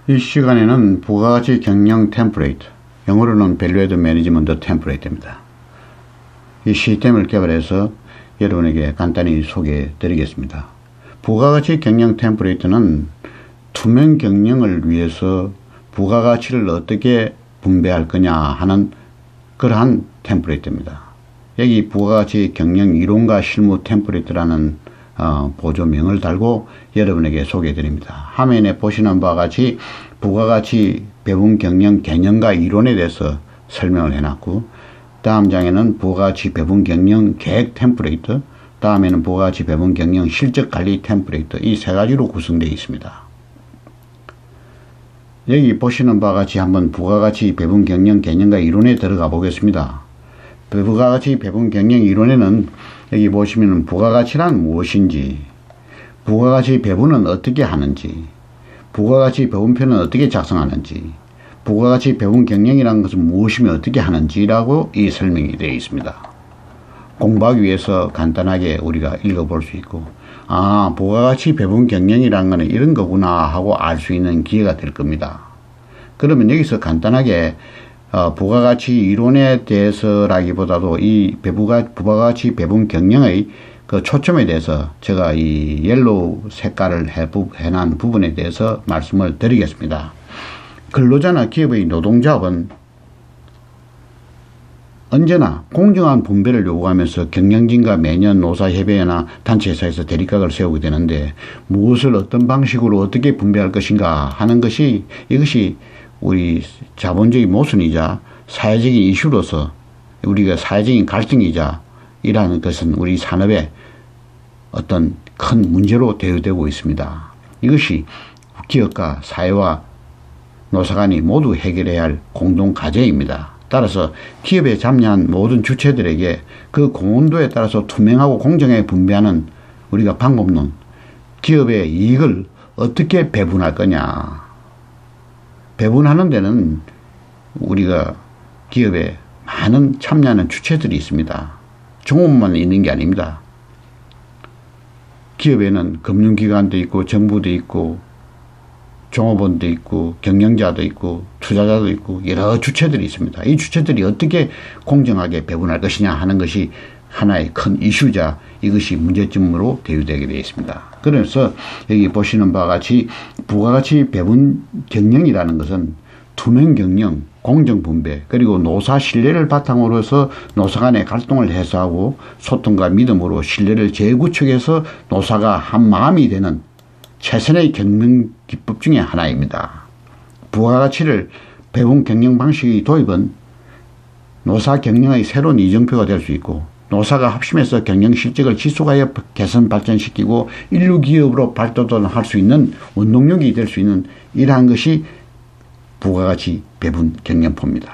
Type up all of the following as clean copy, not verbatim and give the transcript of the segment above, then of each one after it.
이 시간에는 부가가치 경영 템플레이트, 영어로는 밸류에드 매니지먼트 템플레이트입니다. 이 시스템을 개발해서 여러분에게 간단히 소개해 드리겠습니다. 부가가치 경영 템플레이트는 투명 경영을 위해서 부가가치를 어떻게 분배할 거냐 하는 그러한 템플레이트입니다. 여기 부가가치 경영 이론과 실무 템플레이트라는 보조명을 달고 여러분에게 소개해 드립니다. 화면에 보시는 바와 같이 부가가치 배분 경영 개념과 이론에 대해서 설명을 해놨고, 다음 장에는 부가가치 배분 경영 계획 템플레이트, 다음에는 부가가치 배분 경영 실적 관리 템플레이트, 이 세 가지로 구성되어 있습니다. 여기 보시는 바와 같이 한번 부가가치 배분 경영 개념과 이론에 들어가 보겠습니다. 부가가치 배분 경영 이론에는 여기 보시면 부가가치란 무엇인지, 부가가치 배분은 어떻게 하는지, 부가가치 배분표는 어떻게 작성하는지, 부가가치 배분 경영이라는 것은 무엇이며 어떻게 하는지라고 이 설명이 되어 있습니다. 공부하기 위해서 간단하게 우리가 읽어볼 수 있고, 부가가치 배분 경영이라는 것은 이런 거구나 하고 알 수 있는 기회가 될 겁니다. 그러면 여기서 간단하게 부가가치 이론에 대해서라기보다도 이 부가가치 배분 경영의 그 초점에 대해서 제가 이 옐로우 색깔을 해놓은 부분에 대해서 말씀을 드리겠습니다. 근로자나 기업의 노동조합은 언제나 공정한 분배를 요구하면서 경영진과 매년 노사협의회나 단체회사에서 대립각을 세우게 되는데, 무엇을 어떤 방식으로 어떻게 분배할 것인가 하는 것이, 이것이 우리 자본주의 모순이자 사회적인 이슈로서 우리가 사회적인 갈등이자 이라는 것은 우리 산업의 어떤 큰 문제로 대두되고 있습니다. 이것이 기업과 사회와 노사간이 모두 해결해야 할 공동 과제입니다. 따라서 기업에 참여한 모든 주체들에게 그 공헌도에 따라서 투명하고 공정하게 분배하는 우리가 방법론, 기업의 이익을 어떻게 배분할 거냐. 배분하는 데는 우리가 기업에 많은 참여하는 주체들이 있습니다. 종업원만 있는 게 아닙니다. 기업에는 금융기관도 있고 정부도 있고 종업원도 있고 경영자도 있고 투자자도 있고 여러 주체들이 있습니다. 이 주체들이 어떻게 공정하게 배분할 것이냐 하는 것이 하나의 큰 이슈자, 이것이 문제점으로 대두되게 되어 있습니다. 그래서 여기 보시는 바와 같이 부가가치 배분 경영이라는 것은 투명 경영, 공정 분배, 그리고 노사 신뢰를 바탕으로 해서 노사 간의 갈등을 해소하고 소통과 믿음으로 신뢰를 재구축해서 노사가 한 마음이 되는 최선의 경영 기법 중에 하나입니다. 부가가치를 배분 경영 방식의 도입은 노사 경영의 새로운 이정표가 될 수 있고, 노사가 합심해서 경영 실적을 지속하여 개선 발전시키고 인류 기업으로 발돋움할 수 있는 원동력이 될 수 있는 이러한 것이 부가가치 배분 경영표입니다.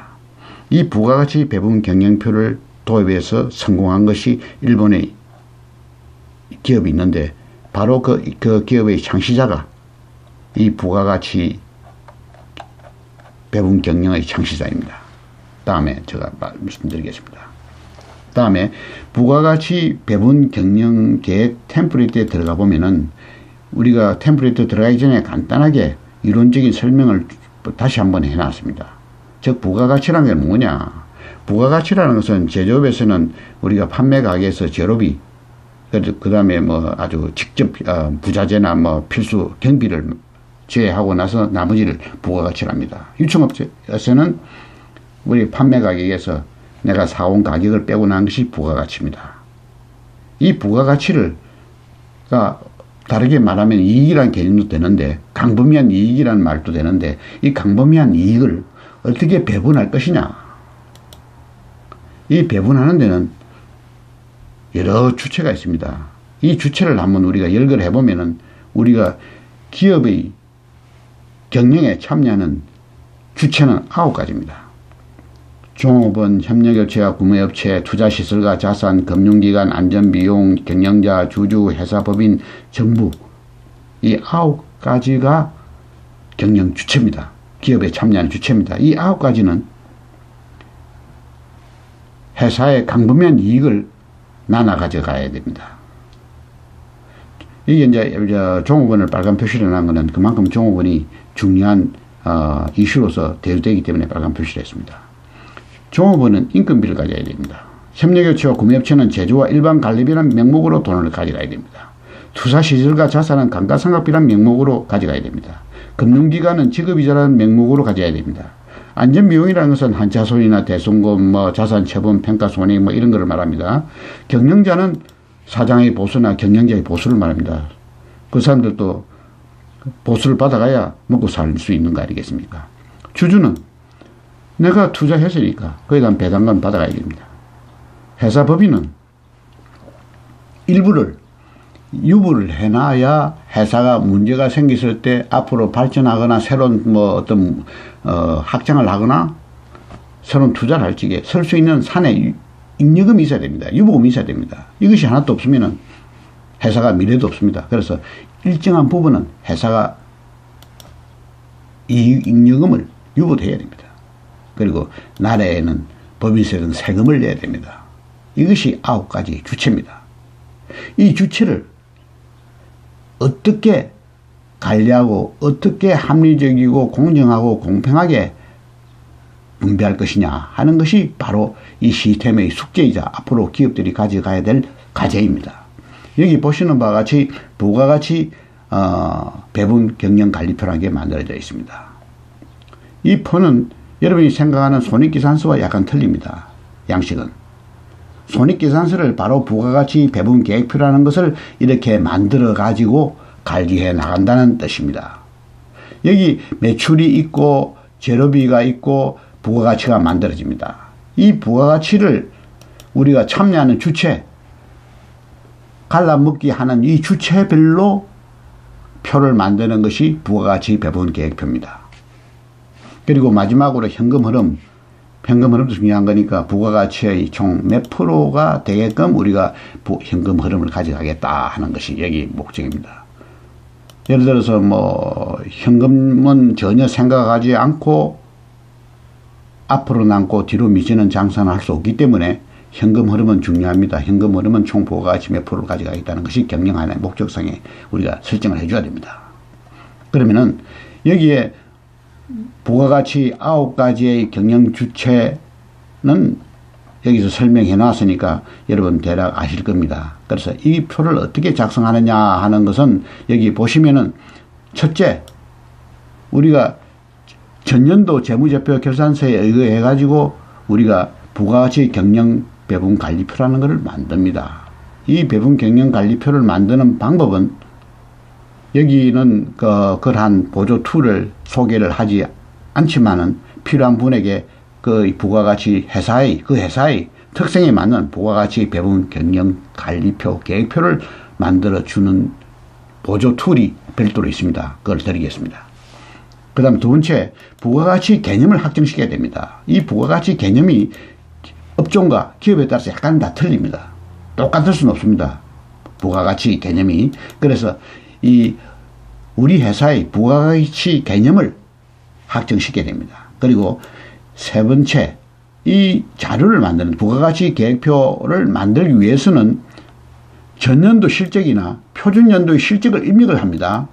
이 부가가치 배분 경영표를 도입해서 성공한 것이 일본의 기업이 있는데, 바로 그 기업의 창시자가 이 부가가치 배분 경영의 창시자입니다. 다음에 제가 말씀드리겠습니다. 다음에 부가가치 배분 경영 계획 템플레이트에 들어가 보면은, 우리가 템플레이트 들어가기 전에 간단하게 이론적인 설명을 다시 한번 해놨습니다. 즉 부가가치라는 게 뭐냐. 부가가치라는 것은 제조업에서는 우리가 판매 가게에서 재료비, 그 다음에 뭐 아주 직접 부자재나 뭐 필수 경비를 제외하고 나서 나머지를 부가가치랍니다. 유통업체에서는 우리 판매 가격에서 내가 사온 가격을 빼고 난 것이 부가가치입니다. 이 부가가치를 다르게 말하면 이익이라는 개념도 되는데, 광범위한 이익이라는 말도 되는데, 이 광범위한 이익을 어떻게 배분할 것이냐. 이 배분하는 데는 여러 주체가 있습니다. 이 주체를 한번 우리가 열거를 해보면은, 우리가 기업의 경영에 참여하는 주체는 9가지입니다. 종업원, 협력업체와 구매업체, 투자시설과 자산, 금융기관, 안전비용, 경영자, 주주, 회사법인, 정부, 이 9가지가 경영 주체입니다. 기업에 참여하는 주체입니다. 이 9가지는 회사의 광범위한 이익을 나눠 가져가야 됩니다. 이게 이제 종업원을 빨간 표시를 한 거는 그만큼 종업원이 중요한 이슈로서 대두되기 때문에 빨간 표시를 했습니다. 종업원은 인건비를 가져야 됩니다. 협력업체와 구매업체는 제조와 일반 관리비란 명목으로 돈을 가져가야 됩니다. 투자시설과 자산은 감가상각비란 명목으로 가져가야 됩니다. 금융기관은 지급이자라는 명목으로 가져야 됩니다. 안전비용이라는 것은 한차손이나 대손금, 자산처분, 평가손익 이런 거를 말합니다. 경영자는 사장의 보수나 경영자의 보수를 말합니다. 그 사람들도 보수를 받아가야 먹고 살 수 있는 거 아니겠습니까? 주주는 내가 투자했으니까 거기에 대한 배당금 받아가야 됩니다. 회사 법인은 일부를 유보를 해놔야 회사가 문제가 생겼을 때 앞으로 발전하거나 새로운 어떤 확장을 하거나 새로운 투자를 할 적에 설 수 있는 산에 잉여금이 있어야 됩니다. 유보금이 있어야 됩니다. 이것이 하나도 없으면 회사가 미래도 없습니다. 그래서 일정한 부분은 회사가 이 잉여금을 유보해야 됩니다. 그리고 나라에는 법인세든 세금을 내야 됩니다. 이것이 9가지 주체입니다. 이 주체를 어떻게 관리하고 어떻게 합리적이고 공정하고 공평하게 분배할 것이냐 하는 것이 바로 이 시스템의 숙제이자 앞으로 기업들이 가져가야 될 과제입니다. 여기 보시는 바와 같이 부가가치 배분 경영 관리표라는 게 만들어져 있습니다. 이 표는 여러분이 생각하는 손익계산서와 약간 틀립니다. 양식은. 손익계산서를 바로 부가가치 배분 계획표라는 것을 이렇게 만들어 가지고 관리해 나간다는 뜻입니다. 여기 매출이 있고 재료비가 있고 부가가치가 만들어집니다. 이 부가가치를 우리가 참여하는 주체, 갈라먹기 하는 이 주체별로 표를 만드는 것이 부가가치 배분 계획표입니다. 그리고 마지막으로 현금 흐름도 중요한 거니까 부가가치의 총 몇 프로가 되게끔 우리가 현금 흐름을 가져가겠다 하는 것이 여기 목적입니다. 예를 들어서 현금은 전혀 생각하지 않고 앞으로 남고 뒤로 미치는 장사는 할 수 없기 때문에 현금 흐름은 중요합니다. 현금 흐름은 총 부가가치 몇 프로를 가져가겠다는 것이 경영하는 목적성에 우리가 설정을 해줘야 됩니다. 그러면은 여기에 부가가치 9가지의 경영 주체는 여기서 설명해 놨으니까 여러분 대략 아실 겁니다. 그래서 이 표를 어떻게 작성하느냐 하는 것은 여기 보시면은 첫째, 우리가 전년도 재무제표 결산서에 의거해 가지고 우리가 부가가치 경영 배분 관리표라는 것을 만듭니다. 이 배분 경영 관리표를 만드는 방법은 여기는 그러한 보조 툴을 소개를 하지 않지만은 필요한 분에게 그 부가가치 회사의 특성에 맞는 부가가치 배분 경영 관리표 계획표를 만들어 주는 보조 툴이 별도로 있습니다. 그걸 드리겠습니다. 그 다음 두 번째, 부가가치 개념을 확정시켜야 됩니다. 이 부가가치 개념이 업종과 기업에 따라서 약간 다 틀립니다. 똑같을 수는 없습니다. 부가가치 개념이. 그래서 우리 회사의 부가가치 개념을 확정시켜야 됩니다. 그리고 세 번째, 이 자료를 만드는 부가가치 계획표를 만들기 위해서는 전년도 실적이나 표준연도의 실적을 입력을 합니다.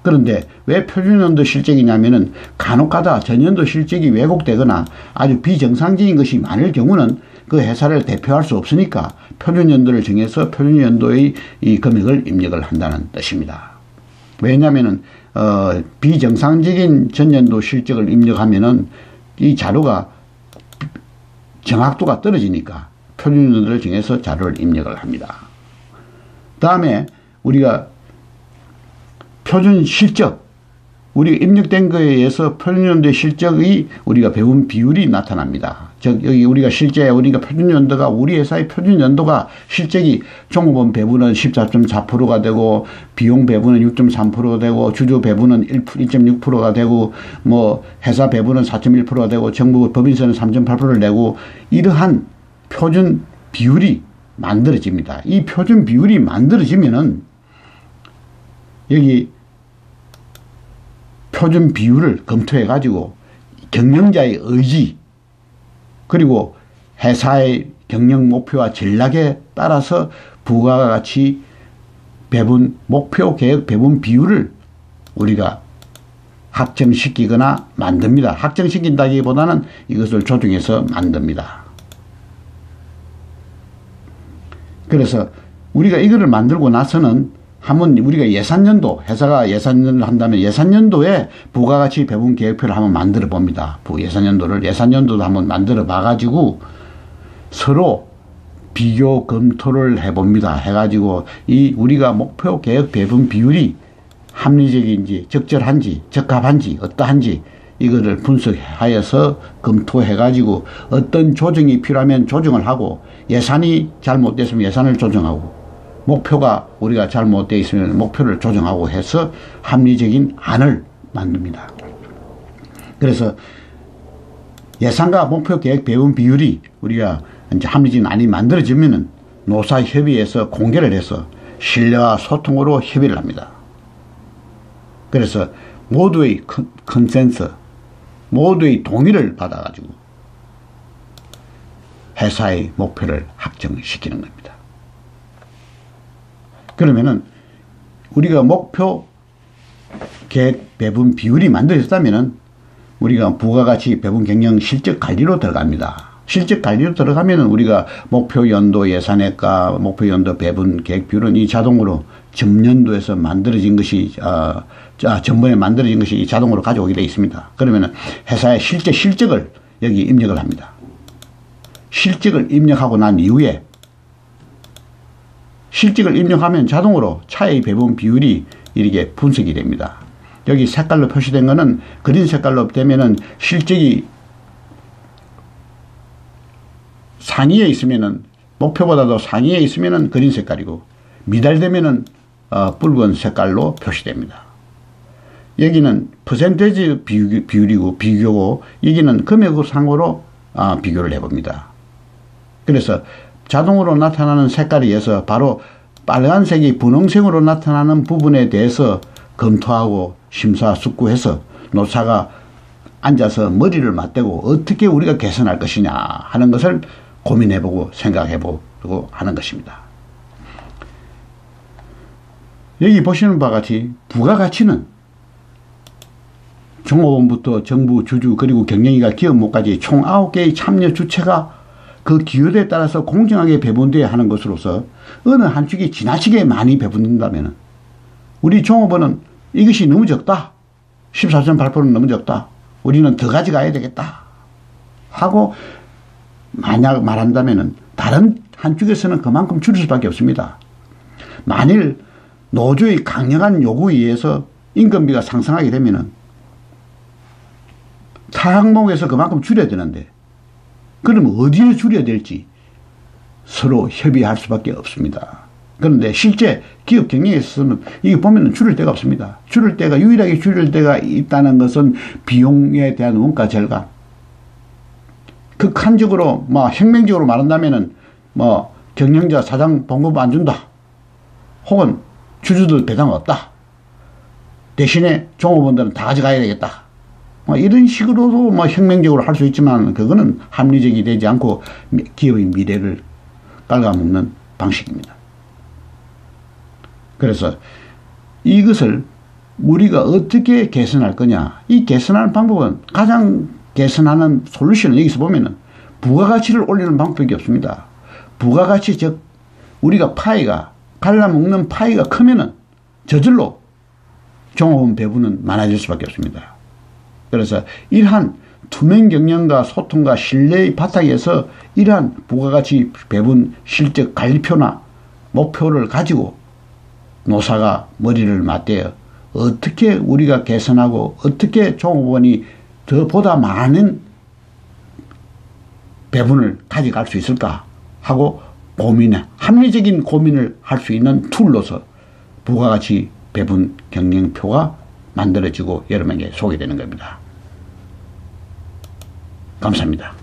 그런데 왜 표준연도 실적이냐면은 간혹가다 전년도 실적이 왜곡되거나 아주 비정상적인 것이 많을 경우는 그 회사를 대표할 수 없으니까 표준연도를 정해서 표준연도의 이 금액을 입력을 한다는 뜻입니다. 왜냐면은 비정상적인 전년도 실적을 입력하면은 이 자료가 정확도가 떨어지니까 표준연도를 정해서 자료를 입력을 합니다. 다음에 우리가 표준 실적, 우리가 입력된 거에 의해서 표준연도의 실적의 우리가 배분 비율이 나타납니다. 즉 여기 우리가 실제 우리가 표준연도가 우리 회사의 표준연도가 실적이 종업원 배분은 14.4%가 되고 비용 배분은 6.3%가 되고 주주 배분은 1.6%가 되고 회사 배분은 4.1%가 되고 정부 법인세는 3.8%를 내고 이러한 표준 비율이 만들어집니다. 이 표준 비율이 만들어지면은 여기 표준 비율을 검토해 가지고 경영자의 의지 그리고 회사의 경영 목표와 전략에 따라서 부가가치 배분 목표 계획 배분 비율을 우리가 확정시키거나 만듭니다. 확정시킨다기보다는 이것을 조정해서 만듭니다. 그래서 우리가 이거를 만들고 나서는 한번 우리가 예산연도, 회사가 예산연도를 한다면 예산연도에 부가가치 배분 계획표를 한번 만들어 봅니다. 예산연도도 한번 만들어 봐가지고 서로 비교 검토를 해봅니다. 해가지고 이 우리가 목표 계획 배분 비율이 합리적인지 적절한지 적합한지 어떠한지 이거를 분석하여서 검토해가지고 어떤 조정이 필요하면 조정을 하고 예산이 잘못됐으면 예산을 조정하고 목표가 우리가 잘못되어 있으면 목표를 조정하고 해서 합리적인 안을 만듭니다. 그래서 예산과 목표 계획 배분 비율이 우리가 이제 합리적인 안이 만들어지면은 노사협의회에서 공개를 해서 신뢰와 소통으로 협의를 합니다. 그래서 모두의 컨센서, 모두의 동의를 받아가지고 회사의 목표를 확정시키는 겁니다. 그러면은 우리가 목표 계획 배분 비율이 만들어졌다면은 우리가 부가가치 배분 경영 실적 관리로 들어갑니다. 실적 관리로 들어가면은 우리가 목표 연도 예산액과 목표 연도 배분 계획 비율은 이 자동으로 전년도에서 만들어진 것이 전번에 만들어진 것이 자동으로 가져오게 되어 있습니다. 그러면은 회사의 실적을 여기 입력을 합니다. 실적을 입력하고 난 이후에 실적을 입력하면 자동으로 차의 배분 비율이 이렇게 분석이 됩니다. 여기 색깔로 표시된 거는 그린 색깔로 되면은 실적이 상위에 있으면은 목표보다도 상위에 있으면은 그린 색깔이고 미달되면은 붉은 색깔로 표시됩니다. 여기는 퍼센테이지 비율이고 비교고 여기는 금액상으로 비교를 해봅니다. 그래서 자동으로 나타나는 색깔에 의해서 바로 빨간색이 분홍색으로 나타나는 부분에 대해서 검토하고 심사숙고해서 노사가 앉아서 머리를 맞대고 어떻게 우리가 개선할 것이냐 하는 것을 고민해보고 생각해보고 하는 것입니다. 여기 보시는 바와 같이 부가가치는 종업원부터 정부, 주주 그리고 경영위가 기업모까지 총 9개의 참여 주체가 그 기여도에 따라서 공정하게 배분되어야 하는 것으로서 어느 한 축이 지나치게 많이 배분된다면 우리 종업원은 이것이 너무 적다. 14.8%는 너무 적다. 우리는 더 가져가야 되겠다. 하고 만약 말한다면 다른 한쪽에서는 그만큼 줄일 수밖에 없습니다. 만일 노조의 강력한 요구에 의해서 임금비가 상승하게 되면 타 항목에서 그만큼 줄여야 되는데 그러면 어디를 줄여야 될지 서로 협의할 수밖에 없습니다. 그런데 실제 기업 경영에서는 이게 보면은 줄일 데가 없습니다. 줄일 데가 유일하게 줄일 데가 있다는 것은 비용에 대한 원가 절감. 극한적으로 혁명적으로 말한다면은 경영자 사장 봉급 안 준다. 혹은 주주들 배당 없다. 대신에 종업원들은 다 가져가야 되겠다. 이런 식으로도 혁명적으로 할 수 있지만 그거는 합리적이 되지 않고 기업의 미래를 깔아먹는 방식입니다. 그래서 이것을 우리가 어떻게 개선할 거냐. 이 개선하는 방법은 가장 개선하는 솔루션을 여기서 보면은 부가가치를 올리는 방법이 없습니다. 부가가치 즉 우리가 파이가 갈라먹는 파이가 크면은 저절로 종업원 배분은 많아질 수밖에 없습니다. 그래서 이러한 투명 경영과 소통과 신뢰의 바탕에서 이러한 부가가치 배분 실적 관리표나 목표를 가지고 노사가 머리를 맞대어 어떻게 우리가 개선하고 어떻게 종업원이 더 보다 많은 배분을 가져갈 수 있을까 하고 합리적인 고민을 할 수 있는 툴로서 부가가치 배분 경영표가 만들어지고 여러분에게 소개되는 겁니다. 감사합니다.